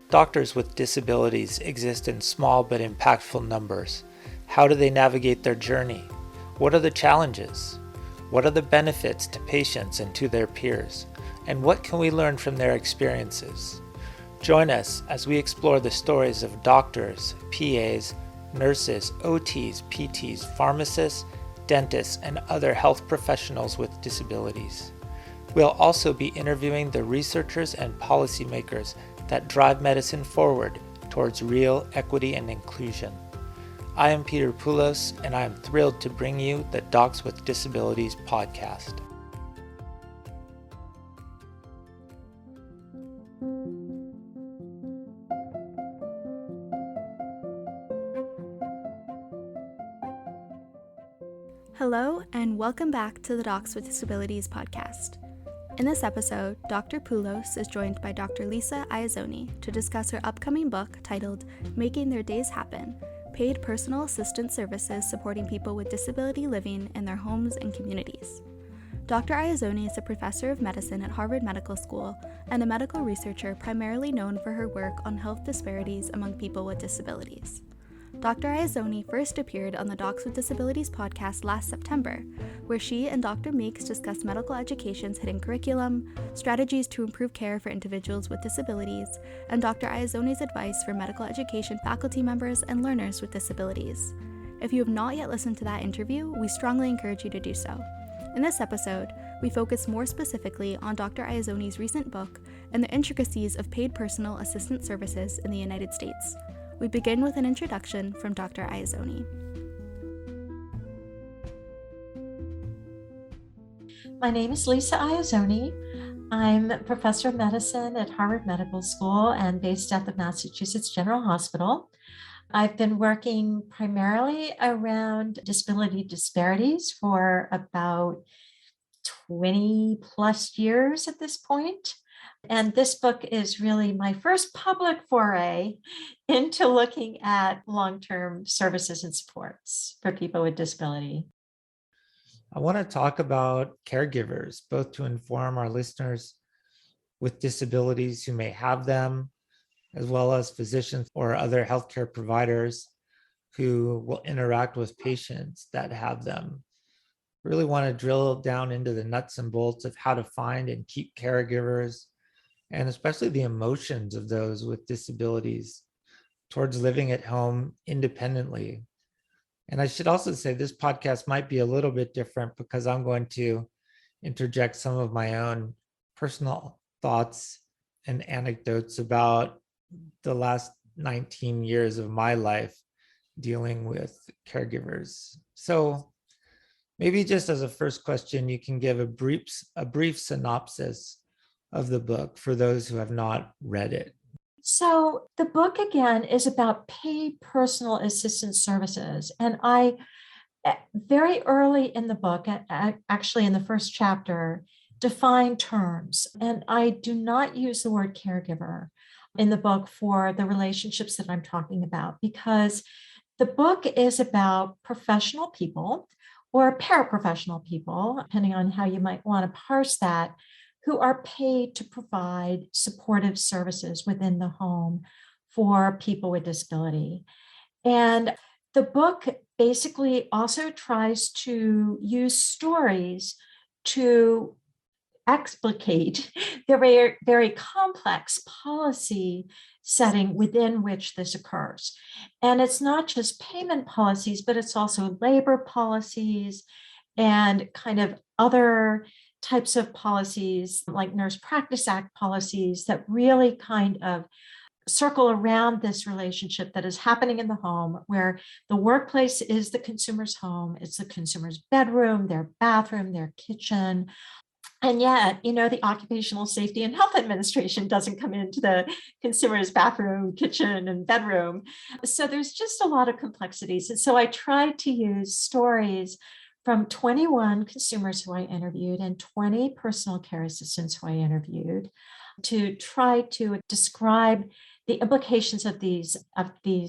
Doctors with disabilities exist in small but impactful numbers. How do they navigate their journey? What are the challenges? What are the benefits to patients and to their peers? And what can we learn from their experiences? Join us as we explore the stories of doctors, PAs, nurses, OTs, PTs, pharmacists, dentists, and other health professionals with disabilities. We'll also be interviewing the researchers and policymakers that drive medicine forward towards real equity and inclusion. I am Peter Poullos, and I am thrilled to bring you the Docs with Disabilities podcast. Hello, and welcome back to the Docs with Disabilities podcast. In this episode, Dr. Poullos is joined by Dr. Lisa Iezzoni to discuss her upcoming book titled Making Their Days Happen: Paid Personal Assistance Services Supporting People with Disability Living in Their Homes and Communities. Dr. Iezzoni is a professor of medicine at Harvard Medical School and a medical researcher primarily known for her work on health disparities among people with disabilities. Dr. Iezzoni first appeared on the Docs with Disabilities podcast last September, where she and Dr. Meeks discussed medical education's hidden curriculum, strategies to improve care for individuals with disabilities, and Dr. Iezzoni's advice for medical education faculty members and learners with disabilities. If you have not yet listened to that interview, we strongly encourage you to do so. In this episode, we focus more specifically on Dr. Iezzoni's recent book and the intricacies of paid personal assistance services in the United States. We begin with an introduction from Dr. Iezzoni. My name is Lisa Iezzoni. I'm a professor of medicine at Harvard Medical School and based at the Massachusetts General Hospital. I've been working primarily around disability disparities for about 20 plus years at this point. And this book is really my first public foray into looking at long-term services and supports for people with disability. I want to talk about caregivers, both to inform our listeners with disabilities who may have them, as well as physicians or other healthcare providers who will interact with patients that have them. Really want to drill down into the nuts and bolts of how to find and keep caregivers, and especially the emotions of those with disabilities towards living at home independently. And I should also say this podcast might be a little bit different because I'm going to interject some of my own personal thoughts and anecdotes about the last 19 years of my life dealing with caregivers. So maybe just as a first question, you can give a brief synopsis of the book for those who have not read it. So the book, again, is about paid personal assistance services. And I, very early in the book, actually in the first chapter, define terms. And I do not use the word caregiver in the book for the relationships that I'm talking about, because the book is about professional people or paraprofessional people, depending on how you might want to parse that, who are paid to provide supportive services within the home for people with disability. And the book basically also tries to use stories to explicate the very, very complex policy setting within which this occurs. And it's not just payment policies, but it's also labor policies and kind of other types of policies like Nurse Practice Act policies that really kind of circle around this relationship that is happening in the home, where the workplace is the consumer's home, it's the consumer's bedroom, their bathroom, their kitchen. And yet, the Occupational Safety and Health Administration doesn't come into the consumer's bathroom, kitchen, and bedroom. So there's just a lot of complexities. And so I tried to use stories from 21 consumers who I interviewed and 20 personal care assistants who I interviewed to try to describe the implications of these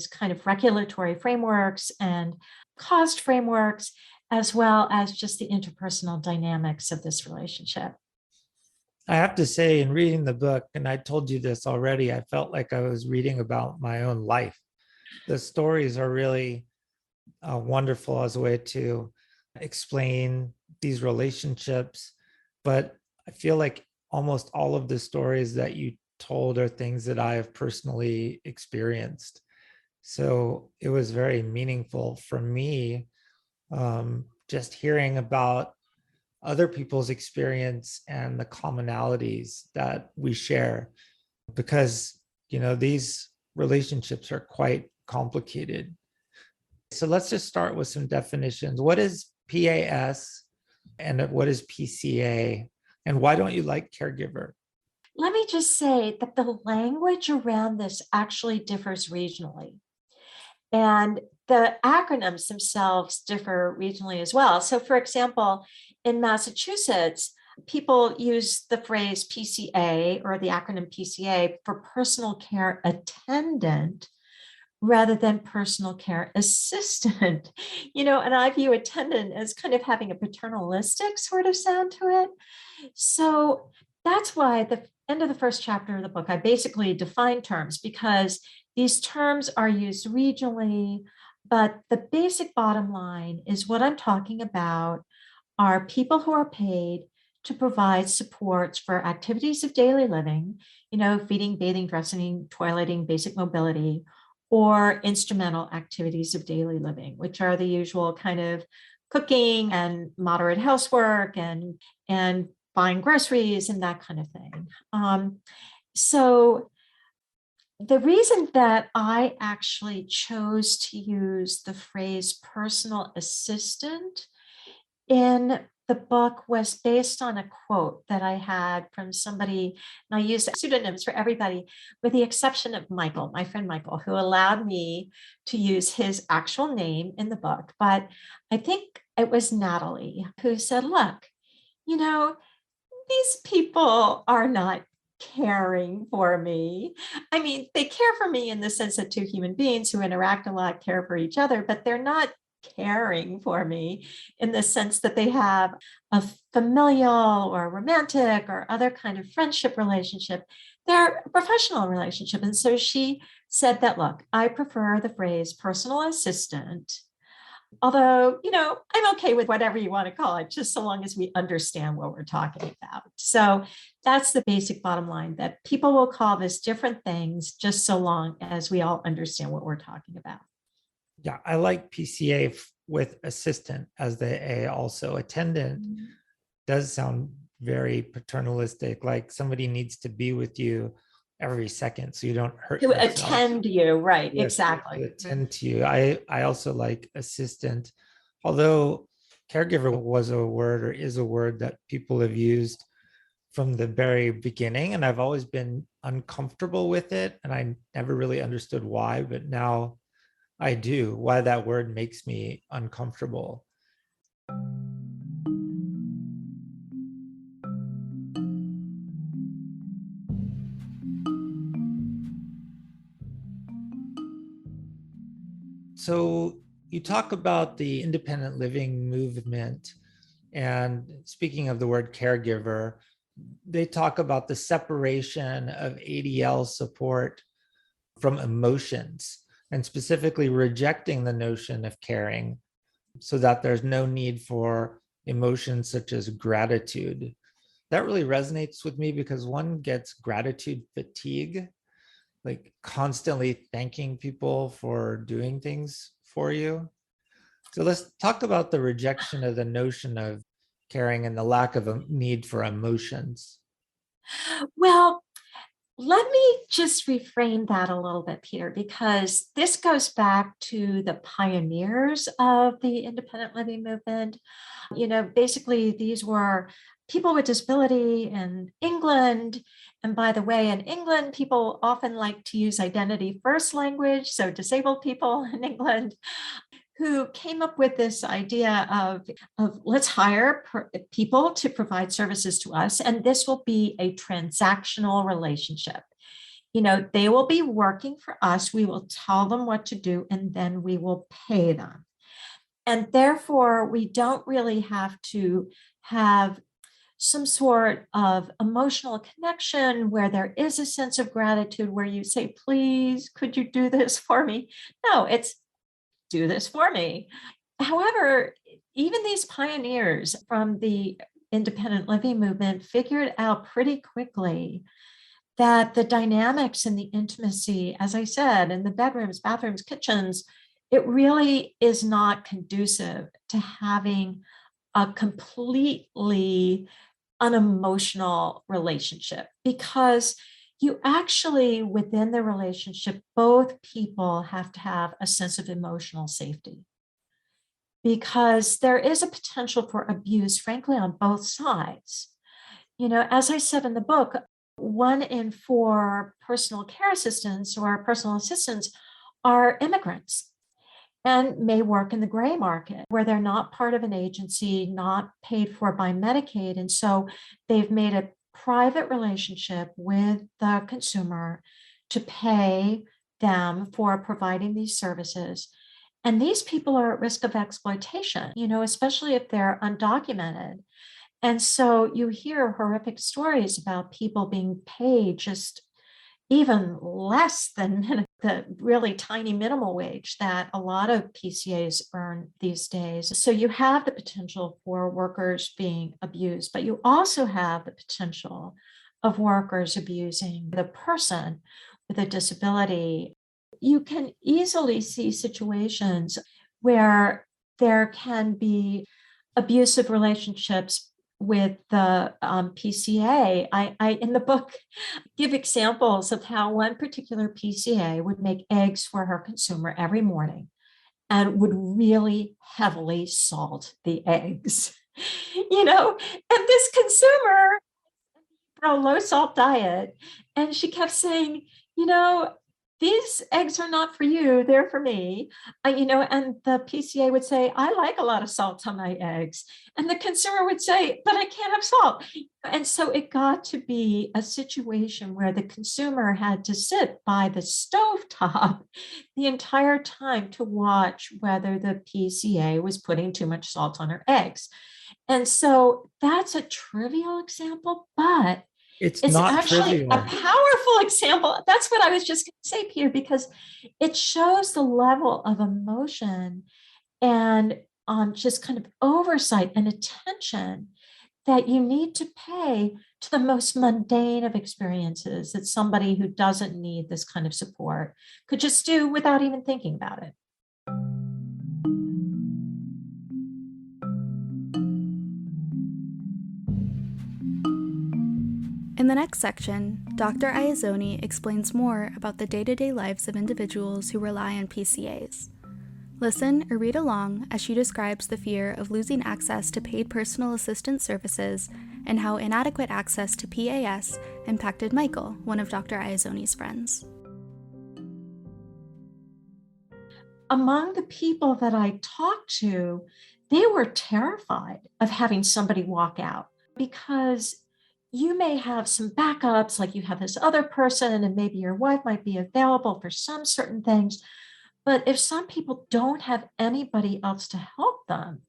kind of regulatory frameworks and cost frameworks, as well as just the interpersonal dynamics of this relationship. I have to say, in reading the book, and I told you this already, I felt like I was reading about my own life. The stories are really wonderful as a way to explain these relationships. But I feel like almost all of the stories that you told are things that I have personally experienced. So it was very meaningful for me, just hearing about other people's experience and the commonalities that we share, because these relationships are quite complicated. So let's just start with some definitions. What is PAS and what is PCA? And why don't you like caregiver? Let me just say that the language around this actually differs regionally. And the acronyms themselves differ regionally as well. So, for example, in Massachusetts, people use the phrase PCA or the acronym PCA for personal care attendant rather than personal care assistant. And I view attendant as kind of having a paternalistic sort of sound to it. So that's why at the end of the first chapter of the book, I basically define terms because these terms are used regionally, but the basic bottom line is what I'm talking about are people who are paid to provide supports for activities of daily living, feeding, bathing, dressing, toileting, basic mobility, or instrumental activities of daily living, which are the usual kind of cooking and moderate housework and buying groceries and that kind of thing. So the reason that I actually chose to use the phrase personal assistant in the book was based on a quote that I had from somebody, and I used pseudonyms for everybody, with the exception of Michael, my friend Michael, who allowed me to use his actual name in the book. But I think it was Natalie who said, look, these people are not caring for me. I mean, they care for me in the sense that two human beings who interact a lot care for each other, but they're not caring for me in the sense that they have a familial or romantic or other kind of friendship relationship. They're a professional relationship. And so she said that, look, I prefer the phrase personal assistant. Although, I'm okay with whatever you want to call it, just so long as we understand what we're talking about. So that's the basic bottom line, that people will call this different things just so long as we all understand what we're talking about. Yeah, I like PCA with assistant as the A also. Attendant does sound very paternalistic, like somebody needs to be with you every second so you don't hurt To yourself. attend you, right? Yes, Exactly. to attend to you. I also like assistant, although caregiver was a word or is a word that people have used from the very beginning, and I've always been uncomfortable with it, and I never really understood why, but now I do, why that word makes me uncomfortable. So you talk about the independent living movement, and speaking of the word caregiver, they talk about the separation of ADL support from emotions, and specifically rejecting the notion of caring so that there's no need for emotions such as gratitude. That really resonates with me because one gets gratitude fatigue, like constantly thanking people for doing things for you. So let's talk about the rejection of the notion of caring and the lack of a need for emotions. Well, let me just reframe that a little bit, Peter, because this goes back to the pioneers of the independent living movement. Basically, these were people with disability in England. And by the way, in England, people often like to use identity first language. So, disabled people in England who came up with this idea of let's hire people to provide services to us, and this will be a transactional relationship. They will be working for us. We will tell them what to do, and then we will pay them. And therefore, we don't really have to have some sort of emotional connection where there is a sense of gratitude where you say, please, could you do this for me? No, it's do this for me. However, even these pioneers from the independent living movement figured out pretty quickly that the dynamics and the intimacy, as I said, in the bedrooms, bathrooms, kitchens, it really is not conducive to having a completely unemotional relationship, because you actually, within the relationship, both people have to have a sense of emotional safety, because there is a potential for abuse, frankly, on both sides. As I said in the book, 1 in 4 personal care assistants or personal assistants are immigrants and may work in the gray market where they're not part of an agency, not paid for by Medicaid. And so they've made a private relationship with the consumer to pay them for providing these services. And these people are at risk of exploitation, especially if they're undocumented. And so you hear horrific stories about people being paid just even less than the really tiny minimal wage that a lot of PCAs earn these days. So you have the potential for workers being abused, but you also have the potential of workers abusing the person with a disability. You can easily see situations where there can be abusive relationships with the PCA. I in the book give examples of how one particular PCA would make eggs for her consumer every morning and would really heavily salt the eggs. And this consumer a low salt diet, and she kept saying, these eggs are not for you, they're for me. And the PCA would say, I like a lot of salt on my eggs. And the consumer would say, but I can't have salt. And so it got to be a situation where the consumer had to sit by the stovetop the entire time to watch whether the PCA was putting too much salt on her eggs. And so that's a trivial example, but It's it's not actually a trivial. powerful example. That's what I was just going to say, Peter, because it shows the level of emotion and just kind of oversight and attention that you need to pay to the most mundane of experiences that somebody who doesn't need this kind of support could just do without even thinking about it. In the next section, Dr. Iezzoni explains more about the day-to-day lives of individuals who rely on PCAs. Listen or read along as she describes the fear of losing access to paid personal assistance services and how inadequate access to PAS impacted Michael, one of Dr. Iezzoni's friends. Among the people that I talked to, they were terrified of having somebody walk out, because you may have some backups, like you have this other person, and maybe your wife might be available for some certain things. But if some people don't have anybody else to help them,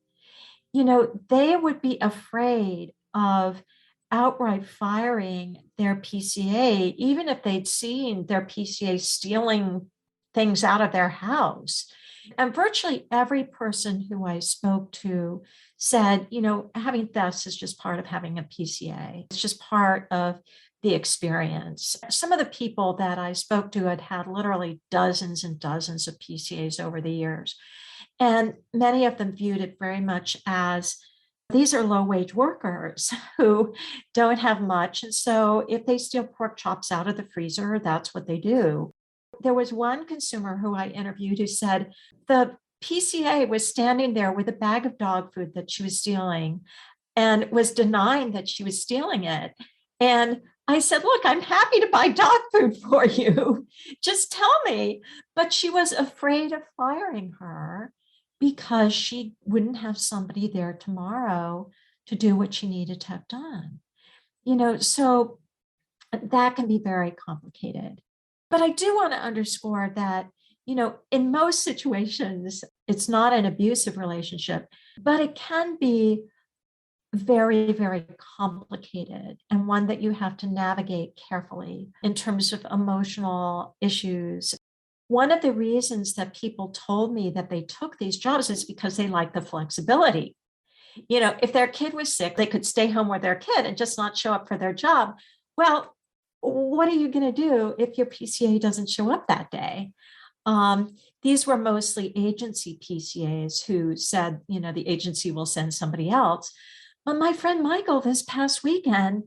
they would be afraid of outright firing their PCA, even if they'd seen their PCA stealing things out of their house. And virtually every person who I spoke to said, having thefts is just part of having a PCA. It's just part of the experience. Some of the people that I spoke to had had literally dozens and dozens of PCAs over the years. And many of them viewed it very much as these are low-wage workers who don't have much. And so if they steal pork chops out of the freezer, that's what they do. There was one consumer who I interviewed who said the PCA was standing there with a bag of dog food that she was stealing and was denying that she was stealing it. And I said, look, I'm happy to buy dog food for you. Just tell me. But she was afraid of firing her because she wouldn't have somebody there tomorrow to do what she needed to have done. So that can be very complicated. But I do want to underscore that, in most situations, it's not an abusive relationship, but it can be very, very complicated, and one that you have to navigate carefully in terms of emotional issues. One of the reasons that people told me that they took these jobs is because they like the flexibility. If their kid was sick, they could stay home with their kid and just not show up for their job. Well, what are you going to do if your PCA doesn't show up that day? These were mostly agency PCAs who said, the agency will send somebody else. But my friend Michael this past weekend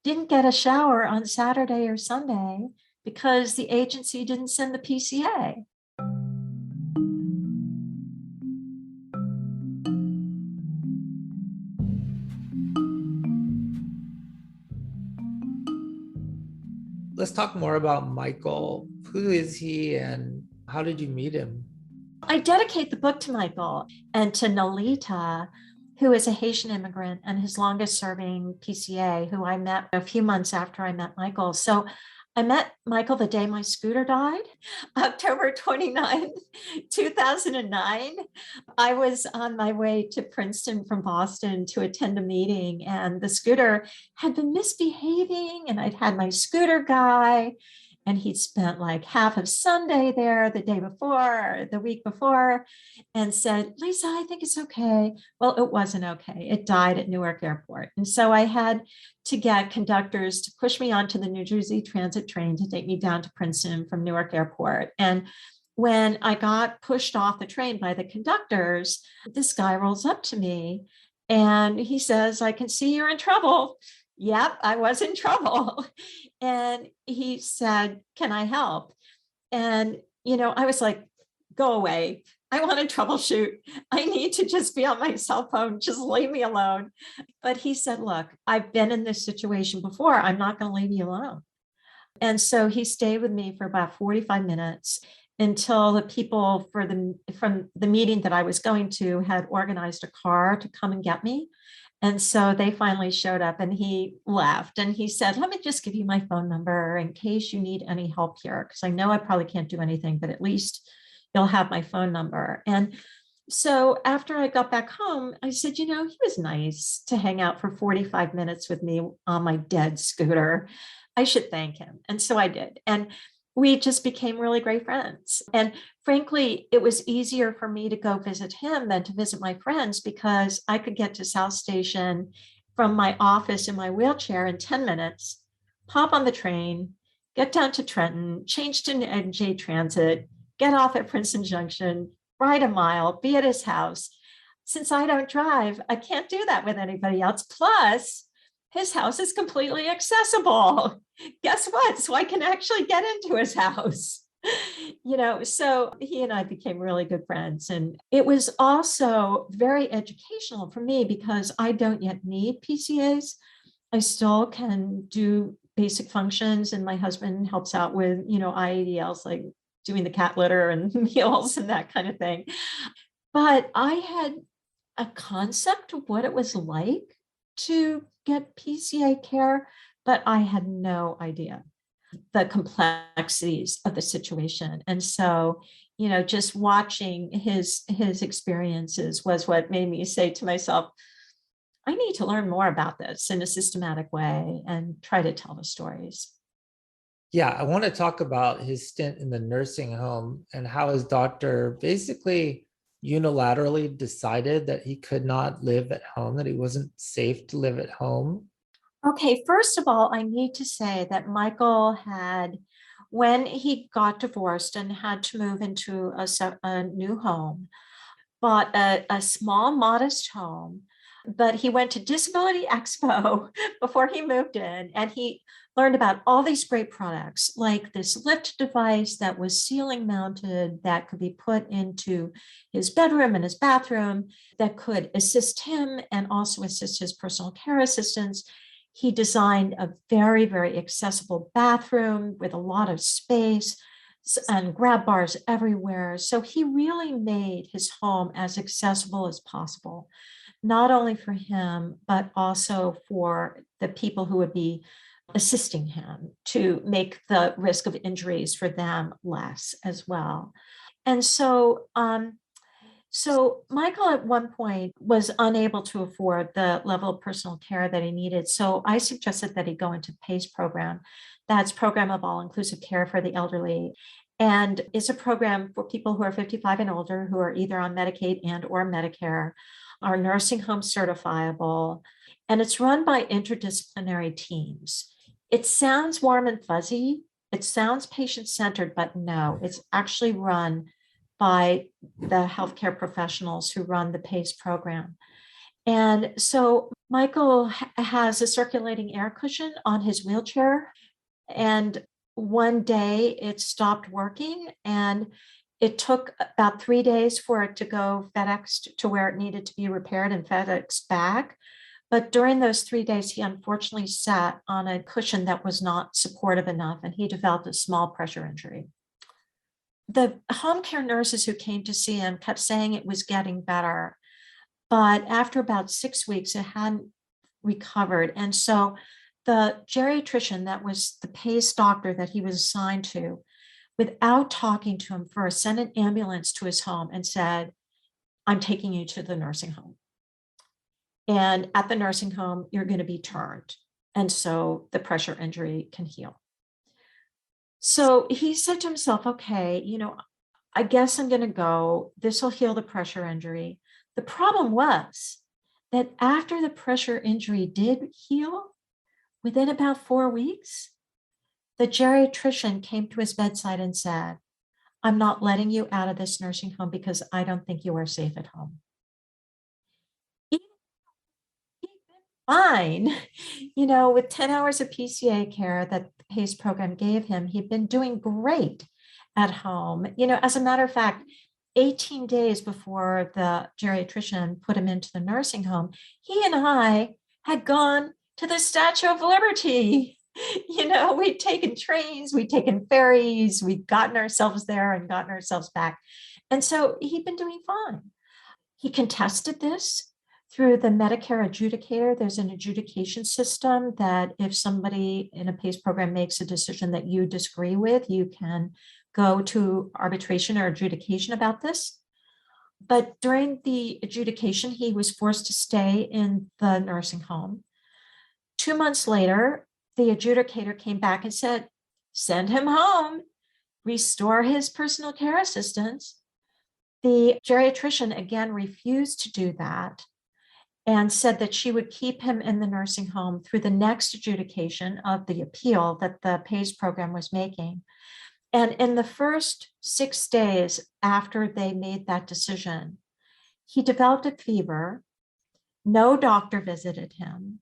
didn't get a shower on Saturday or Sunday because the agency didn't send the PCA. Let's talk more about Michael. Who is he and how did you meet him? I dedicate the book to Michael and to Nalita, who is a Haitian immigrant and his longest serving PCA, who I met a few months after I met Michael. So I met Michael the day my scooter died, October 29th, 2009. I was on my way to Princeton from Boston to attend a meeting, and the scooter had been misbehaving, and I'd had my scooter guy, and he'd spent like half of Sunday there the day before, the week before, and said, Lisa, I think it's okay. Well, it wasn't okay. It died at Newark Airport. And so I had to get conductors to push me onto the New Jersey Transit train to take me down to Princeton from Newark Airport. And when I got pushed off the train by the conductors, this guy rolls up to me and he says, I can see you're in trouble. Yep, I was in trouble. And he said, can I help? And, I was like, go away. I want to troubleshoot. I need to just be on my cell phone. Just leave me alone. But he said, look, I've been in this situation before. I'm not going to leave you alone. And so he stayed with me for about 45 minutes until the people from the meeting that I was going to had organized a car to come and get me. And so they finally showed up and he left and he said, let me just give you my phone number in case you need any help here. Because I know I probably can't do anything, but at least you'll have my phone number. And so after I got back home, I said, he was nice to hang out for 45 minutes with me on my dead scooter. I should thank him. And so I did. And we just became really great friends. And frankly, it was easier for me to go visit him than to visit my friends because I could get to South Station from my office in my wheelchair in 10 minutes, pop on the train, get down to Trenton, change to NJ Transit, get off at Princeton Junction, ride a mile, be at his house. Since I don't drive, I can't do that with anybody else. Plus, his house is completely accessible. Guess what? So I can actually get into his house. So he and I became really good friends. And it was also very educational for me because I don't yet need PCAs. I still can do basic functions, and my husband helps out with, IADLs, like doing the cat litter and meals and that kind of thing. But I had a concept of what it was like to get PCA care, but I had no idea the complexities of the situation. And so, just watching his experiences was what made me say to myself, I need to learn more about this in a systematic way and try to tell the stories. Yeah, I want to talk about his stint in the nursing home and how his doctor basically unilaterally decided that he could not live at home, that he wasn't safe to live at home. Okay, first of all, I need to say that Michael had, when he got divorced and had to move into a new home, bought a small, modest home, but he went to Disability Expo before he moved in, and he learned about all these great products, like this lift device that was ceiling mounted that could be put into his bedroom and his bathroom that could assist him and also assist his personal care assistants. He designed a very, very accessible bathroom with a lot of space and grab bars everywhere. So he really made his home as accessible as possible, not only for him, but also for the people who would be assisting him to make the risk of injuries for them less as well. And so So Michael at one point was unable to afford the level of personal care that he needed. So I suggested that he go into PACE program. That's Program of All-Inclusive Care for the Elderly. And it's a program for people who are 55 and older, who are either on Medicaid and or Medicare, are nursing home certifiable. And it's run by interdisciplinary teams. It sounds warm and fuzzy. It sounds patient-centered, but no, it's actually run by the healthcare professionals who run the PACE program. And so Michael has a circulating air cushion on his wheelchair. And one day it stopped working, and it took about 3 days for it to go FedEx to where it needed to be repaired and FedEx back. But during those 3 days, he unfortunately sat on a cushion that was not supportive enough, and he developed a small pressure injury. The home care nurses who came to see him kept saying it was getting better, but after about 6 weeks, it hadn't recovered. And so the geriatrician, that was the PACE doctor that he was assigned to, without talking to him first, sent an ambulance to his home and said, "I'm taking you to the nursing home. And at the nursing home, you're going to be turned. And so the pressure injury can heal." So he said to himself, okay, I guess I'm going to go. This will heal the pressure injury. The problem was that after the pressure injury did heal, within about 4 weeks, the geriatrician came to his bedside and said, "I'm not letting you out of this nursing home because I don't think you are safe at home." Fine. With 10 hours of PCA care that the PACE program gave him, he'd been doing great at home. As a matter of fact, 18 days before the geriatrician put him into the nursing home, he and I had gone to the Statue of Liberty. We'd taken trains, we'd taken ferries, we'd gotten ourselves there and gotten ourselves back. And so he'd been doing fine. He contested this through the Medicare adjudicator. There's an adjudication system that if somebody in a PACE program makes a decision that you disagree with, you can go to arbitration or adjudication about this. But during the adjudication, he was forced to stay in the nursing home. 2 months later, the adjudicator came back and said, "Send him home, restore his personal care assistance." The geriatrician again refused to do that and said that she would keep him in the nursing home through the next adjudication of the appeal that the PACE program was making. And in the first 6 days after they made that decision, he developed a fever. No doctor visited him.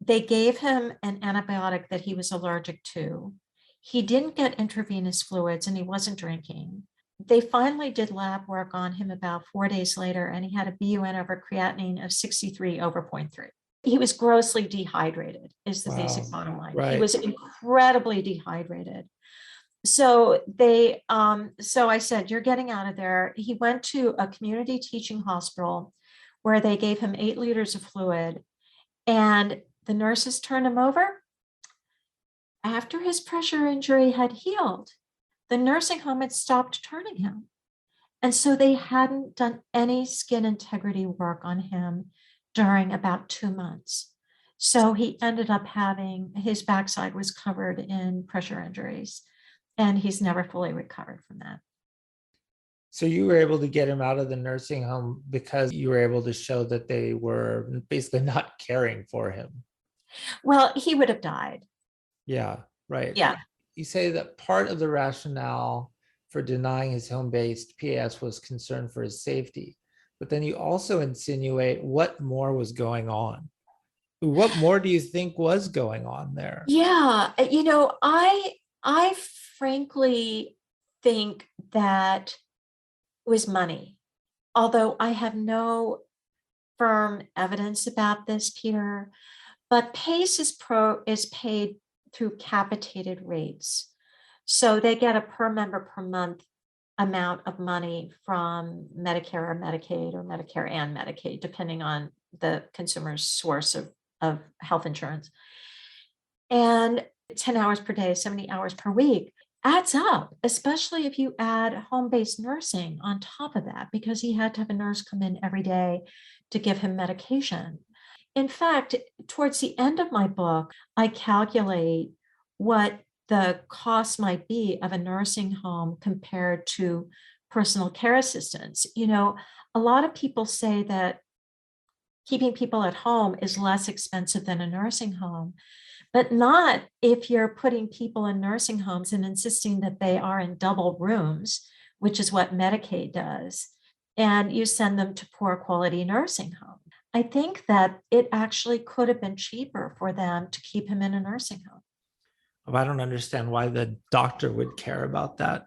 They gave him an antibiotic that he was allergic to. He didn't get intravenous fluids and he wasn't drinking. They finally did lab work on him about 4 days later, and he had a BUN over creatinine of 63 over 0.3. He was grossly dehydrated, is the basic bottom line. Right. He was incredibly dehydrated. So so I said, "You're getting out of there." He went to a community teaching hospital where they gave him 8 liters of fluid, and the nurses turned him over. After his pressure injury had healed, the nursing home had stopped turning him. And so they hadn't done any skin integrity work on him during about 2 months. So he ended up his backside was covered in pressure injuries, and he's never fully recovered from that. So you were able to get him out of the nursing home because you were able to show that they were basically not caring for him. Well, he would have died. Yeah, right. Yeah. You say that part of the rationale for denying his home-based PS was concern for his safety, but then you also insinuate what more was going on. What more do you think was going on there? Yeah, I frankly think that was money, although I have no firm evidence about this, Peter. But PACE is paid through capitated rates. So they get a per member per month amount of money from Medicare or Medicaid, or Medicare and Medicaid, depending on the consumer's source of health insurance. And 10 hours per day, 70 hours per week. adds up, especially if you add home-based nursing on top of that, because he had to have a nurse come in every day to give him medication. In fact, towards the end of my book, I calculate what the cost might be of a nursing home compared to personal care assistants. A lot of people say that keeping people at home is less expensive than a nursing home, but not if you're putting people in nursing homes and insisting that they are in double rooms, which is what Medicaid does, and you send them to poor quality nursing homes. I think that it actually could have been cheaper for them to keep him in a nursing home. I don't understand why the doctor would care about that.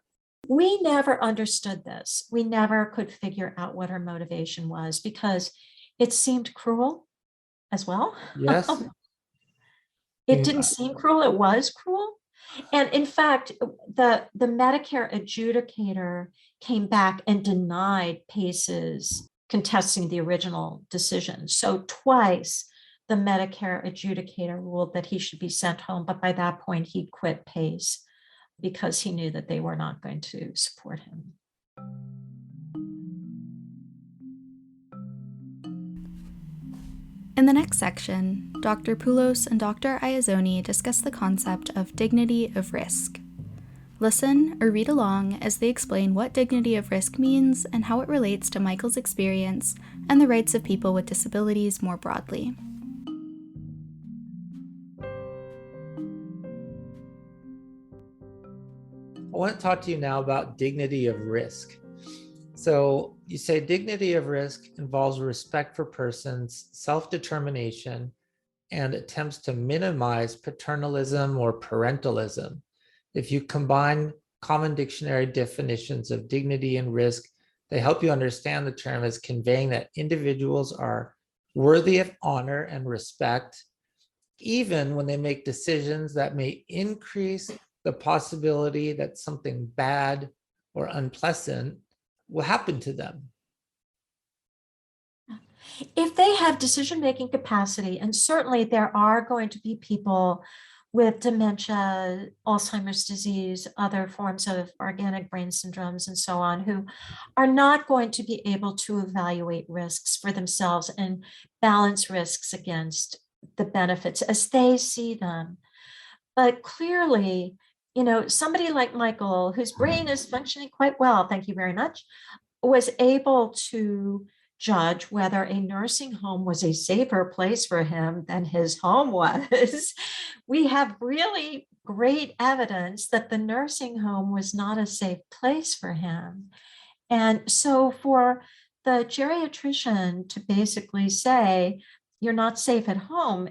We never understood this. We never could figure out what her motivation was because it seemed cruel as well. Yes. It didn't seem cruel, it was cruel. And in fact, the Medicare adjudicator came back and denied Pace's contesting the original decision. So twice the Medicare adjudicator ruled that he should be sent home, but by that point he quit Pace because he knew that they were not going to support him. In the next section, Dr. Poullos and Dr. Iezzoni discuss the concept of dignity of risk. Listen or read along as they explain what dignity of risk means and how it relates to Michael's experience and the rights of people with disabilities more broadly. I want to talk to you now about dignity of risk. So you say dignity of risk involves respect for persons, self-determination, and attempts to minimize paternalism or parentalism. If you combine common dictionary definitions of dignity and risk, they help you understand the term as conveying that individuals are worthy of honor and respect, even when they make decisions that may increase the possibility that something bad or unpleasant will happen to them. If they have decision-making capacity, and certainly there are going to be people with dementia, Alzheimer's disease, other forms of organic brain syndromes, and so on, who are not going to be able to evaluate risks for themselves and balance risks against the benefits as they see them. But clearly, somebody like Michael, whose brain is functioning quite well, thank you very much, was able to judge whether a nursing home was a safer place for him than his home was. We have really great evidence that the nursing home was not a safe place for him. And so for the geriatrician to basically say, you're not safe at home,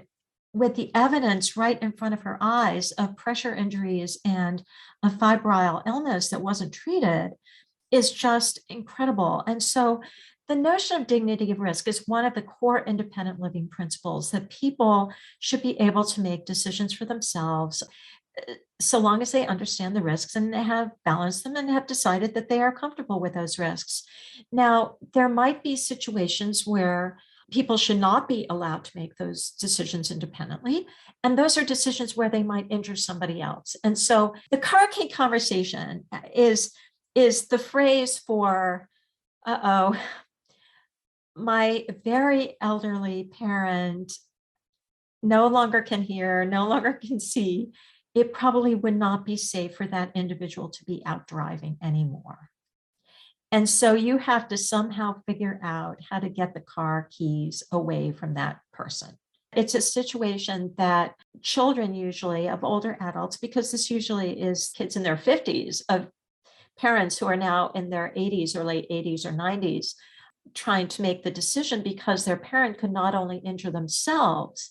with the evidence right in front of her eyes of pressure injuries and a febrile illness that wasn't treated, is just incredible. And so the notion of dignity of risk is one of the core independent living principles that people should be able to make decisions for themselves so long as they understand the risks and they have balanced them and have decided that they are comfortable with those risks. Now, there might be situations where people should not be allowed to make those decisions independently. And those are decisions where they might injure somebody else. And so the car key conversation is the phrase for, my very elderly parent no longer can hear, no longer can see. It probably would not be safe for that individual to be out driving anymore. And so you have to somehow figure out how to get the car keys away from that person. It's a situation that children usually of older adults, because this usually is kids in their 50s of parents who are now in their 80s or late 80s or 90s, trying to make the decision because their parent could not only injure themselves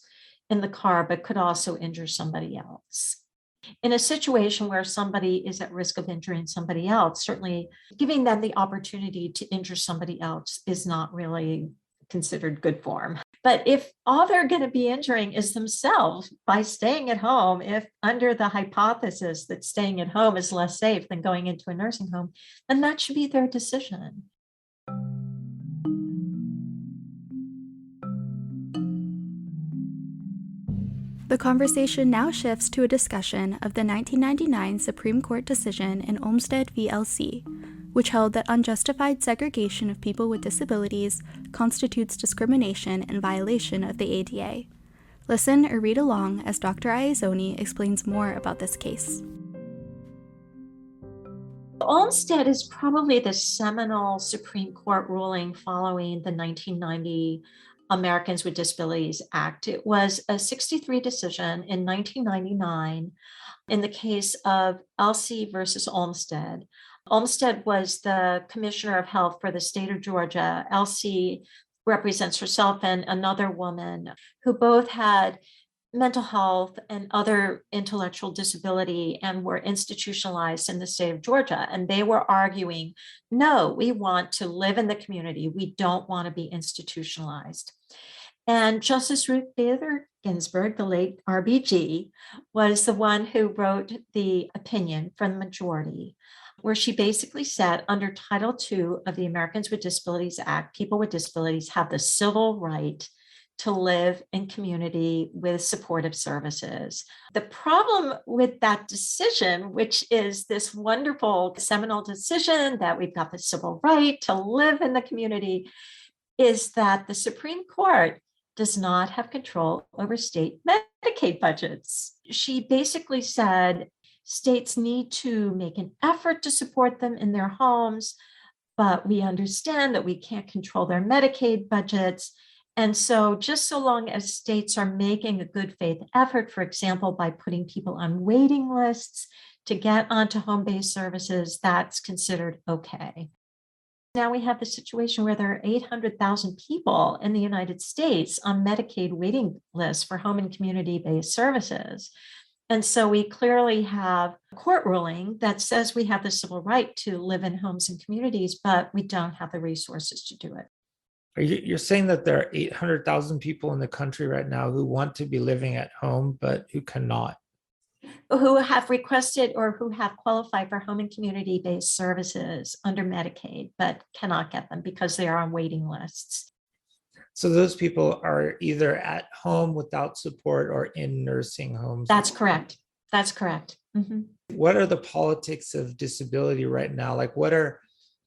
in the car, but could also injure somebody else. In a situation where somebody is at risk of injuring somebody else, certainly giving them the opportunity to injure somebody else is not really considered good form. But if all they're going to be injuring is themselves by staying at home, if under the hypothesis that staying at home is less safe than going into a nursing home, then that should be their decision. The conversation now shifts to a discussion of the 1999 Supreme Court decision in Olmstead v. LC, which held that unjustified segregation of people with disabilities constitutes discrimination and violation of the ADA. Listen or read along as Dr. Iezzoni explains more about this case. Olmstead is probably the seminal Supreme Court ruling following the 1990 Americans with Disabilities Act. It was a 63 decision in 1999 in the case of LC versus Olmstead. Olmstead was the commissioner of health for the state of Georgia. LC represents herself and another woman who both had mental health and other intellectual disability and were institutionalized in the state of Georgia. And they were arguing, no, we want to live in the community. We don't want to be institutionalized. And Justice Ruth Bader Ginsburg, the late RBG, was the one who wrote the opinion from the majority, where she basically said under Title II of the Americans with Disabilities Act, people with disabilities have the civil right to live in community with supportive services. The problem with that decision, which is this wonderful seminal decision that we've got the civil right to live in the community, is that the Supreme Court does not have control over state Medicaid budgets. She basically said states need to make an effort to support them in their homes, but we understand that we can't control their Medicaid budgets. And so just so long as states are making a good faith effort, for example, by putting people on waiting lists to get onto home-based services, that's considered okay. Now we have the situation where there are 800,000 people in the United States on Medicaid waiting lists for home and community-based services. And so we clearly have a court ruling that says we have the civil right to live in homes and communities, but we don't have the resources to do it. You're saying that there are 800,000 people in the country right now who want to be living at home, but who cannot? Who have requested or who have qualified for home and community-based services under Medicaid, but cannot get them because they are on waiting lists. So those people are either at home without support or in nursing homes. That's correct. That's correct. Mm-hmm. What are the politics of disability right now? Like, what are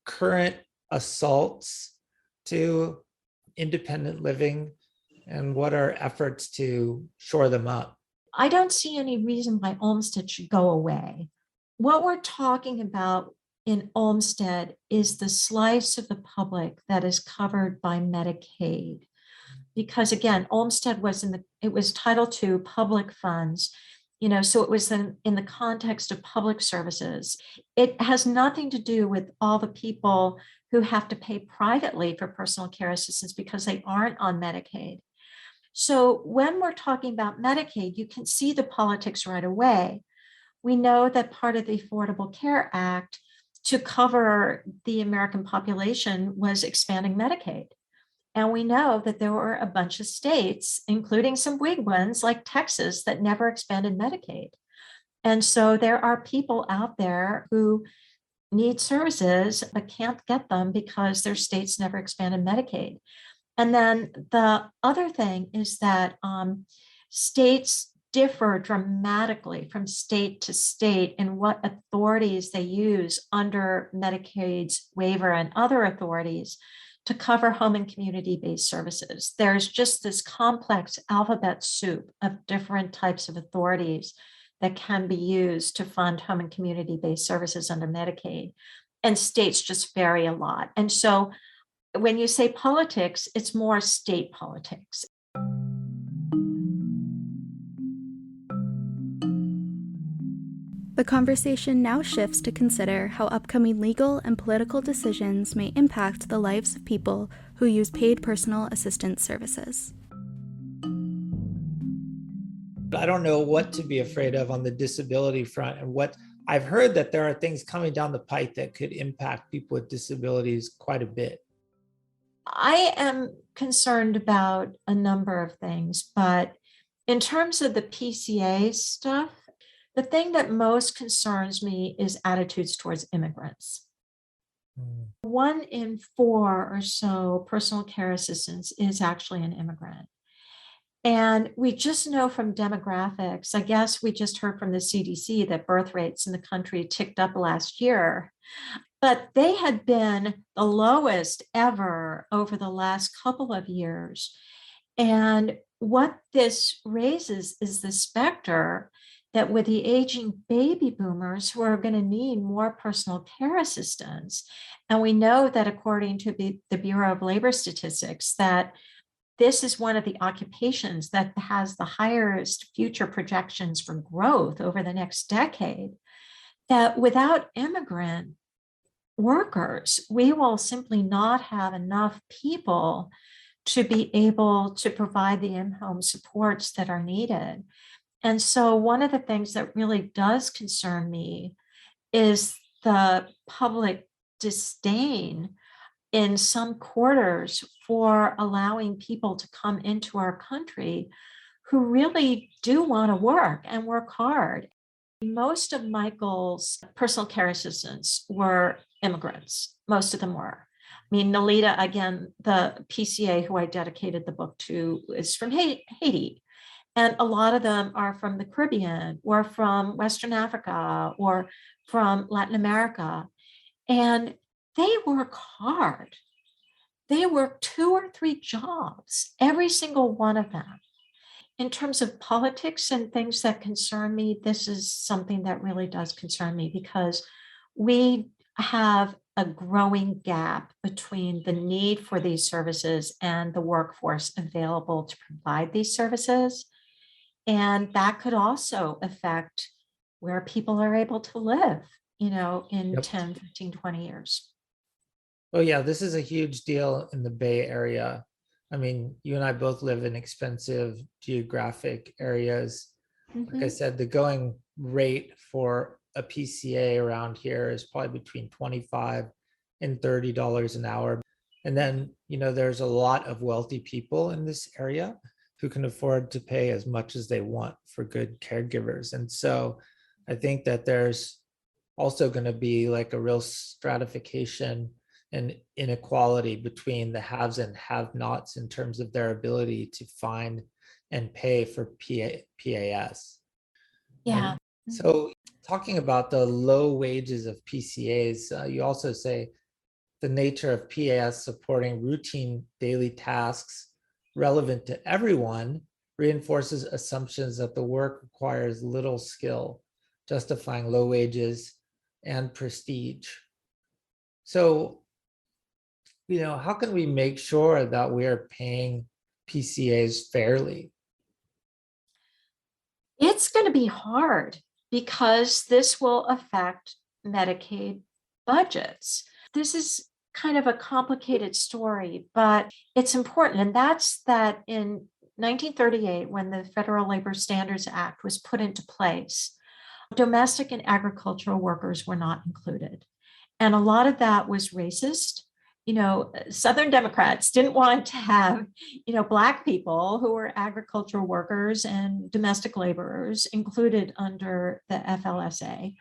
current assaults to independent living, and what are efforts to shore them up? I don't see any reason why Olmstead should go away. What we're talking about in Olmstead is the slice of the public that is covered by Medicaid. Because again, Olmstead was it was Title II public funds, so it was in the context of public services. It has nothing to do with all the people who have to pay privately for personal care assistance because they aren't on Medicaid. So when we're talking about Medicaid, you can see the politics right away. We know that part of the Affordable Care Act to cover the American population was expanding Medicaid. And we know that there were a bunch of states, including some big ones like Texas, that never expanded Medicaid. And so there are people out there who need services but can't get them because their states never expanded Medicaid. And then the other thing is that states differ dramatically from state to state in what authorities they use under Medicaid's waiver and other authorities to cover home and community-based services. There's just this complex alphabet soup of different types of authorities that can be used to fund home and community-based services under Medicaid. And states just vary a lot. And so when you say politics, it's more state politics. The conversation now shifts to consider how upcoming legal and political decisions may impact the lives of people who use paid personal assistance services. I don't know what to be afraid of on the disability front, and what I've heard that there are things coming down the pike that could impact people with disabilities quite a bit. I am concerned about a number of things, but in terms of the PCA stuff, the thing that most concerns me is attitudes towards immigrants. 1 in 4 or so personal care assistants is actually an immigrant. And we just know from demographics, I guess we just heard from the CDC that birth rates in the country ticked up last year, but they had been the lowest ever over the last couple of years. And what this raises is the specter that with the aging baby boomers who are going to need more personal care assistance, and we know that according to the Bureau of Labor Statistics, that this is one of the occupations that has the highest future projections for growth over the next decade, that without immigrant workers, we will simply not have enough people to be able to provide the in-home supports that are needed. And so one of the things that really does concern me is the public disdain in some quarters for allowing people to come into our country who really do want to work and work hard. Most of Michael's personal care assistants were immigrants. Most of them were. I mean, Nalita, again, the PCA who I dedicated the book to, is from Haiti. And a lot of them are from the Caribbean or from Western Africa or from Latin America. And they work hard. They work 2 or 3 jobs, every single one of them. In terms of politics and things that concern me, this is something that really does concern me because we have a growing gap between the need for these services and the workforce available to provide these services. And that could also affect where people are able to live, in Yep. 10, 15, 20 years. Oh, yeah, this is a huge deal in the Bay Area. I mean, you and I both live in expensive geographic areas. Like I said, the going rate for a PCA around here is probably between $25 and $30 an hour. And then, there's a lot of wealthy people in this area who can afford to pay as much as they want for good caregivers. And so I think that there's also going to be like a real stratification and inequality between the haves and have-nots in terms of their ability to find and pay for PAS. Yeah. And so talking about the low wages of PCAs, you also say the nature of PAS supporting routine daily tasks relevant to everyone reinforces assumptions that the work requires little skill, justifying low wages and prestige. So, how can we make sure that we are paying PCAs fairly? It's going to be hard because this will affect Medicaid budgets. This is kind of a complicated story, but it's important. And that's that in 1938, when the Federal Labor Standards Act was put into place, domestic and agricultural workers were not included. And a lot of that was racist. Southern Democrats didn't want to have, Black people who were agricultural workers and domestic laborers included under the FLSA.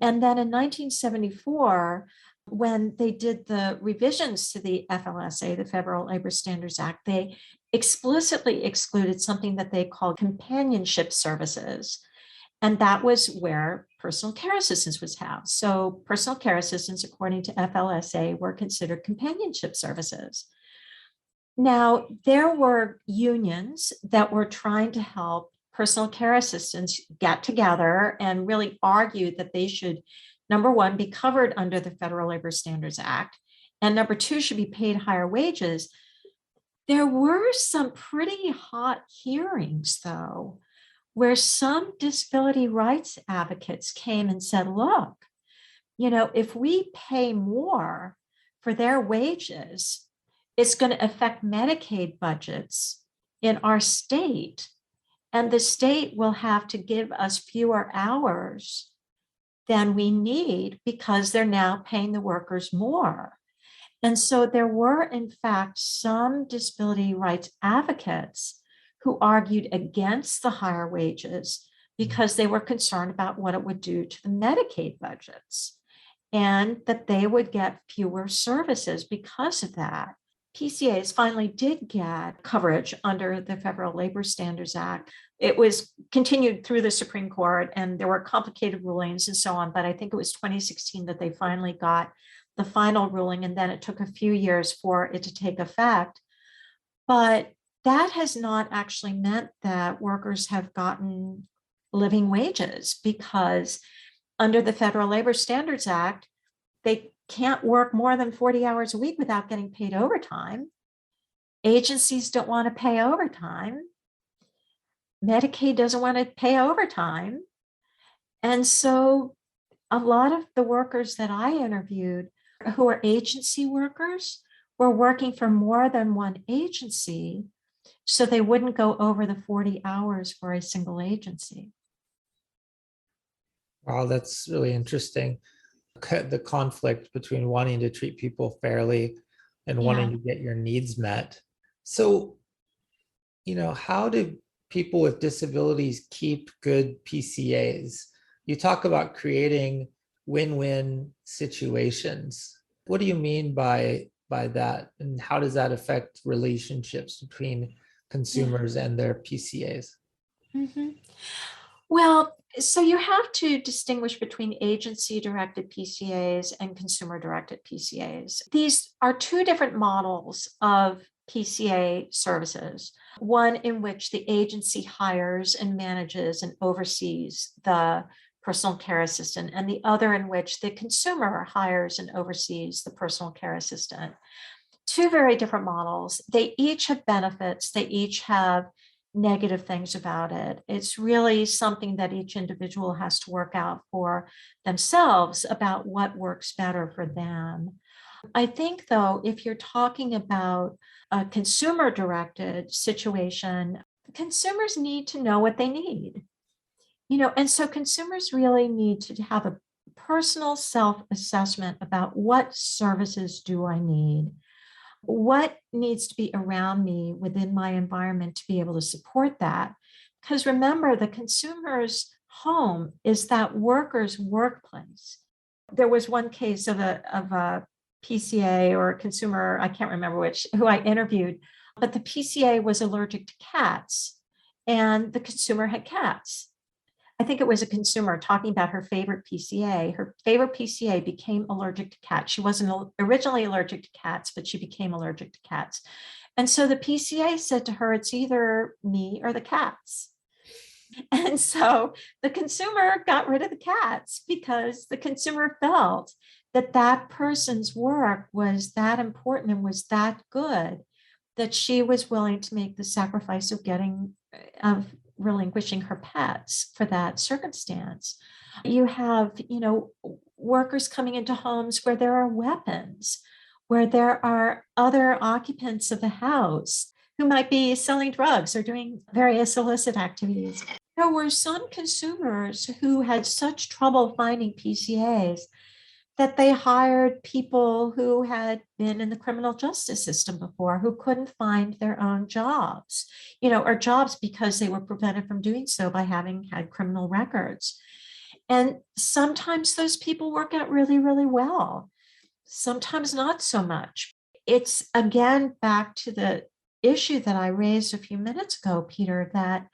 And then in 1974, when they did the revisions to the FLSA, the Federal Labor Standards Act, they explicitly excluded something that they called companionship services. And that was where personal care assistance was housed. So personal care assistants, according to FLSA, were considered companionship services. Now, there were unions that were trying to help personal care assistants get together and really argue that they should, number one, be covered under the Federal Labor Standards Act, and number two, should be paid higher wages. There were some pretty hot hearings, though, where some disability rights advocates came and said, look, if we pay more for their wages, it's going to affect Medicaid budgets in our state. And the state will have to give us fewer hours than we need because they're now paying the workers more. And so there were, in fact, some disability rights advocates who argued against the higher wages because they were concerned about what it would do to the Medicaid budgets and that they would get fewer services because of that. PCAs finally did get coverage under the Federal Labor Standards Act. It was continued through the Supreme Court, and there were complicated rulings and so on, but I think it was 2016 that they finally got the final ruling, and then it took a few years for it to take effect. But that has not actually meant that workers have gotten living wages, because under the Federal Labor Standards Act, they can't work more than 40 hours a week without getting paid overtime. Agencies don't want to pay overtime. Medicaid doesn't want to pay overtime. And so a lot of the workers that I interviewed who are agency workers were working for more than one agency, so they wouldn't go over the 40 hours for a single agency. Wow, that's really interesting. The conflict between wanting to treat people fairly and wanting to get your needs met. So, how do people with disabilities keep good PCAs? You talk about creating win-win situations. What do you mean by that? And how does that affect relationships between consumers and their PCAs? Mm-hmm. Well, so you have to distinguish between agency-directed PCAs and consumer-directed PCAs. These are two different models of PCA services. One in which the agency hires and manages and oversees the personal care assistant, and the other in which the consumer hires and oversees the personal care assistant. Two very different models. They each have benefits. They each have negative things about it. It's really something that each individual has to work out for themselves about what works better for them. I think, though, if you're talking about a consumer-directed situation, consumers need to know what they need. And so consumers really need to have a personal self-assessment about what services do I need, what needs to be around me within my environment to be able to support that. Because remember, the consumer's home is that worker's workplace. There was one case of a PCA or a consumer, I can't remember which, who I interviewed, but the PCA was allergic to cats and the consumer had cats. I think it was a consumer talking about her favorite PCA. Her favorite PCA became allergic to cats. She wasn't originally allergic to cats, but she became allergic to cats. And so the PCA said to her, it's either me or the cats. And so the consumer got rid of the cats because the consumer felt that that person's work was that important and was that good that she was willing to make the sacrifice of relinquishing her pets for that circumstance. You have, workers coming into homes where there are weapons, where there are other occupants of the house who might be selling drugs or doing various illicit activities. There were some consumers who had such trouble finding PCAs that they hired people who had been in the criminal justice system before, who couldn't find their own jobs, or jobs because they were prevented from doing so by having had criminal records. And sometimes those people work out really, really well. Sometimes not so much. It's again back to the issue that I raised a few minutes ago, Peter, that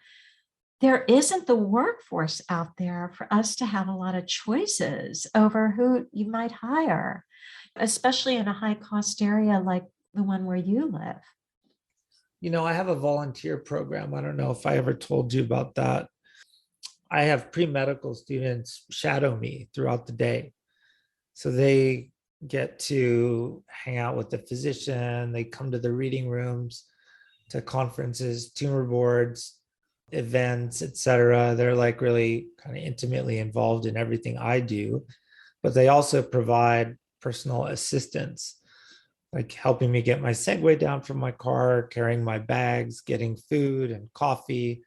there isn't the workforce out there for us to have a lot of choices over who you might hire, especially in a high cost area like the one where you live. I have a volunteer program. I don't know if I ever told you about that. I have pre-medical students shadow me throughout the day. So they get to hang out with the physician. They come to the reading rooms, to conferences, tumor boards, events, etc. They're like really kind of intimately involved in everything I do, but they also provide personal assistance, like helping me get my Segway down from my car, carrying my bags, getting food and coffee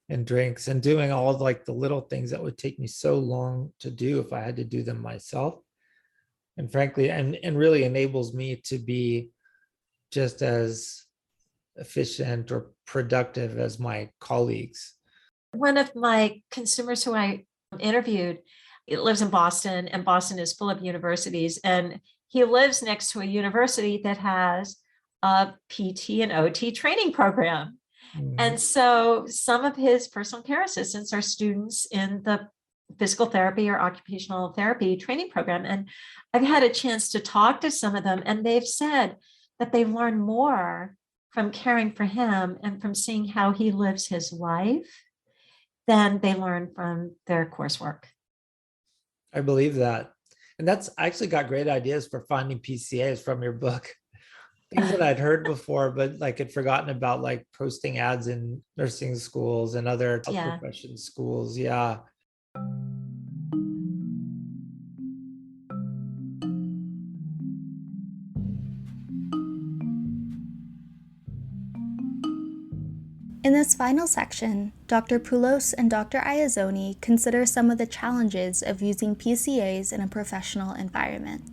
and drinks, and doing all of like the little things that would take me so long to do if I had to do them myself. And frankly, and really enables me to be just as efficient or productive as my colleagues. One of my consumers who I interviewed, it lives in Boston, and Boston is full of universities, and he lives next to a university that has a PT and OT training program. Mhm. And so some of his personal care assistants are students in the physical therapy or occupational therapy training program. And I've had a chance to talk to some of them, and they've said that they've learned more from caring for him and from seeing how he lives his life than they learned from their coursework. I believe that. And that's I actually got great ideas for finding PCAs from your book. Things that I'd heard before, but like had forgotten about, like posting ads in nursing schools and other health Yeah. profession schools. Yeah. In this final section, Dr. Poullos and Dr. Iezzoni consider some of the challenges of using PCAs in a professional environment.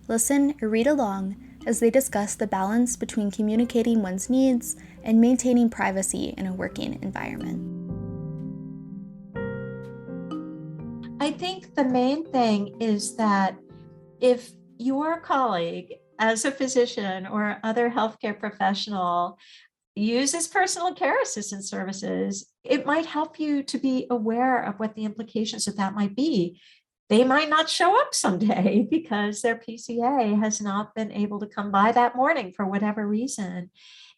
Listen or read along as they discuss the balance between communicating one's needs and maintaining privacy in a working environment. I think the main thing is that if your colleague, as a physician or other healthcare professional, uses personal care assistant services, it might help you to be aware of what the implications of that might be. They might not show up someday because their PCA has not been able to come by that morning for whatever reason.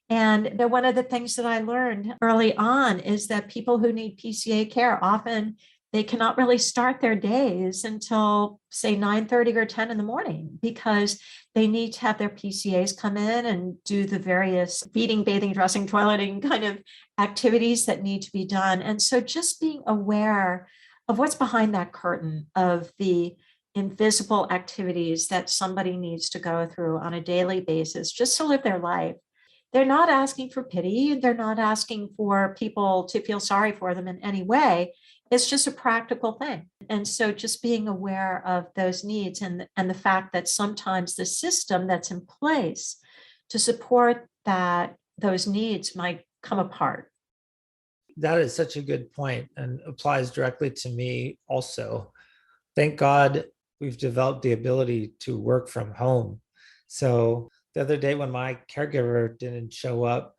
And one of the things that I learned early on is that people who need PCA care, often they cannot really start their days until say 9:30 or 10 in the morning, because they need to have their PCAs come in and do the various feeding, bathing, dressing, toileting kind of activities that need to be done. And so just being aware of what's behind that curtain of the invisible activities that somebody needs to go through on a daily basis just to live their life. They're not asking for pity. They're not asking for people to feel sorry for them in any way. It's just a practical thing. And so just being aware of those needs and the fact that sometimes the system that's in place to support those needs might come apart. That is such a good point and applies directly to me also. Thank God we've developed the ability to work from home. So the other day when my caregiver didn't show up,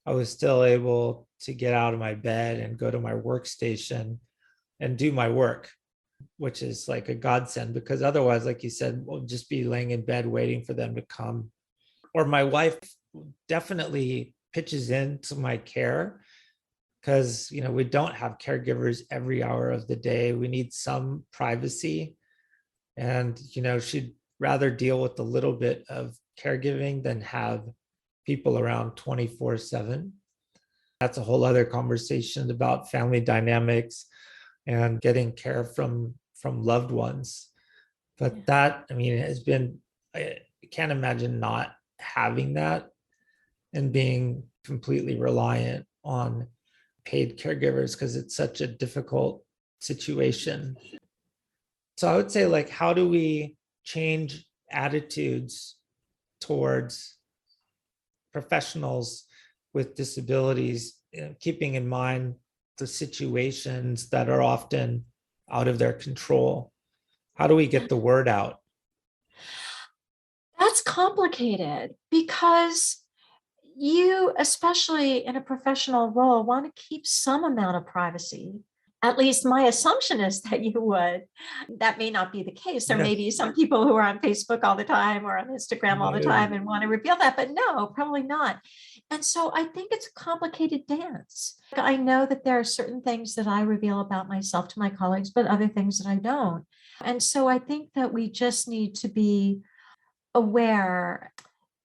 I was still able to get out of my bed and go to my workstation and do my work, which is like a godsend, because otherwise, like you said, we'll just be laying in bed waiting for them to come. Or my wife definitely pitches into my care, because we don't have caregivers every hour of the day. We need some privacy, and she'd rather deal with a little bit of caregiving than have people around 24/7. That's a whole other conversation about family dynamics and getting care from loved ones. But that, has been, I can't imagine not having that and being completely reliant on paid caregivers, because it's such a difficult situation. So I would say, like, how do we change attitudes towards professionals with disabilities, keeping in mind the situations that are often out of their control? How do we get the word out? That's complicated because you, especially in a professional role, want to keep some amount of privacy. At least my assumption is that you would. That may not be the case. There may be some people who are on Facebook all the time or on Instagram all the time and want to reveal that, but no, probably not. And so I think it's a complicated dance. I know that there are certain things that I reveal about myself to my colleagues, but other things that I don't. And so I think that we just need to be aware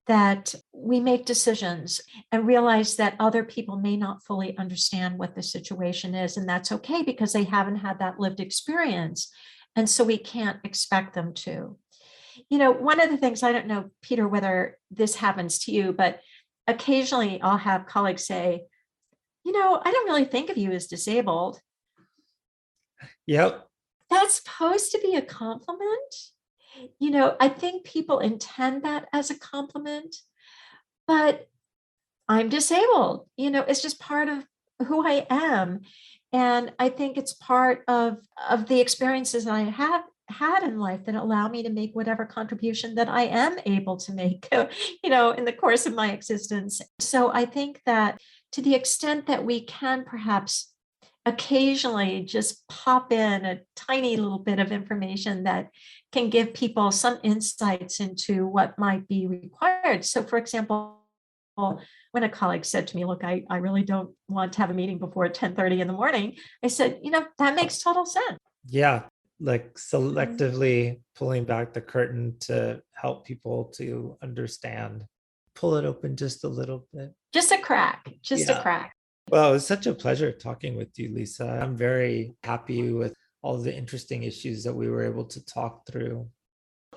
that we make decisions and realize that other people may not fully understand what the situation is. And that's okay, because they haven't had that lived experience. And so we can't expect them to. One of the things, I don't know, Peter, whether this happens to you, but occasionally I'll have colleagues say, I don't really think of you as disabled. Yep. That's supposed to be a compliment. I think people intend that as a compliment, but I'm disabled. It's just part of who I am. And I think it's part of the experiences I have had in life that allow me to make whatever contribution that I am able to make, in the course of my existence. So I think that to the extent that we can perhaps occasionally just pop in a tiny little bit of information that can give people some insights into what might be required. So, for example, when a colleague said to me, look, I really don't want to have a meeting before 10:30 in the morning, I said, that makes total sense. Yeah, like selectively pulling back the curtain to help people to understand. Pull it open just a little bit. Just a crack, just a crack. Well, it was such a pleasure talking with you, Lisa. I'm very happy with all the interesting issues that we were able to talk through.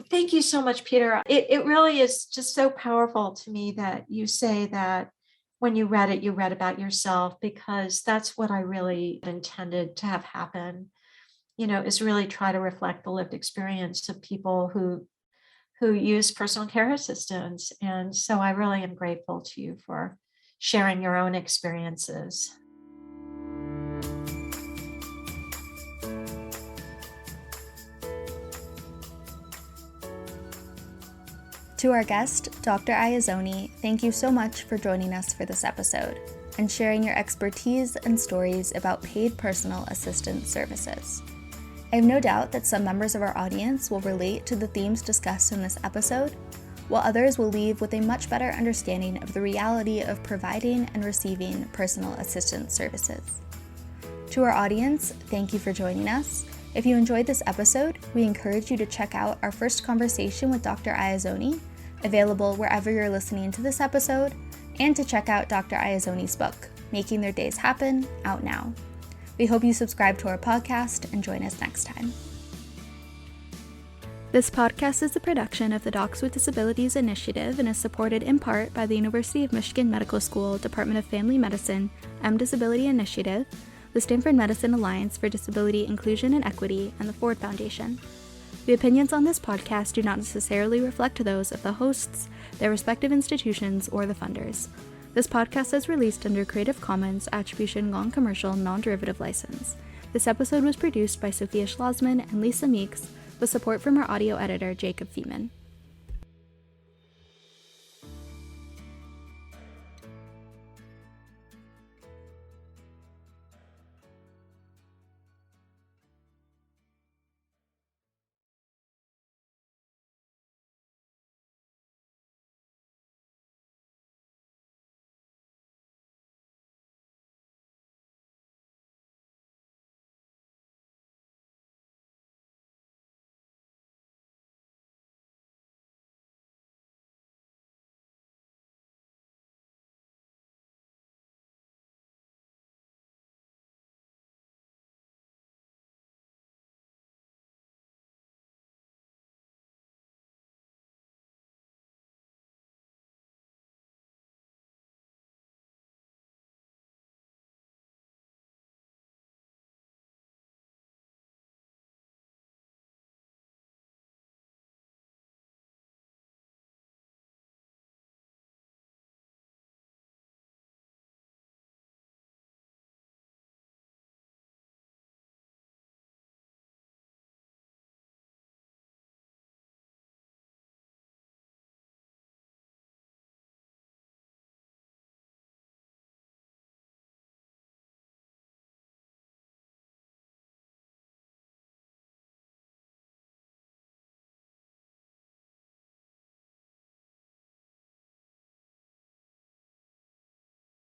Thank you so much, Peter. It really is just so powerful to me that you say that when you read it, you read about yourself, because that's what I really intended to have happen, is really try to reflect the lived experience of people who use personal care assistants. And so I really am grateful to you for sharing your own experiences. To our guest, Dr. Iezzoni, thank you so much for joining us for this episode and sharing your expertise and stories about paid personal assistance services. I have no doubt that some members of our audience will relate to the themes discussed in this episode, while others will leave with a much better understanding of the reality of providing and receiving personal assistance services. To our audience, thank you for joining us. If you enjoyed this episode, we encourage you to check out our first conversation with Dr. Iezzoni, available wherever you're listening to this episode, and to check out Dr. Iezzoni's book, Making Their Days Happen, out now. We hope you subscribe to our podcast and join us next time. This podcast is a production of the Docs with Disabilities Initiative and is supported in part by the University of Michigan Medical School Department of Family Medicine, Disability Initiative, the Stanford Medicine Alliance for Disability Inclusion and Equity, and the Ford Foundation. The opinions on this podcast do not necessarily reflect those of the hosts, their respective institutions, or the funders. This podcast is released under Creative Commons Attribution Non-Commercial Non-Derivative License. This episode was produced by Sophia Schlossman and Lisa Meeks, with support from our audio editor, Jacob Feeman.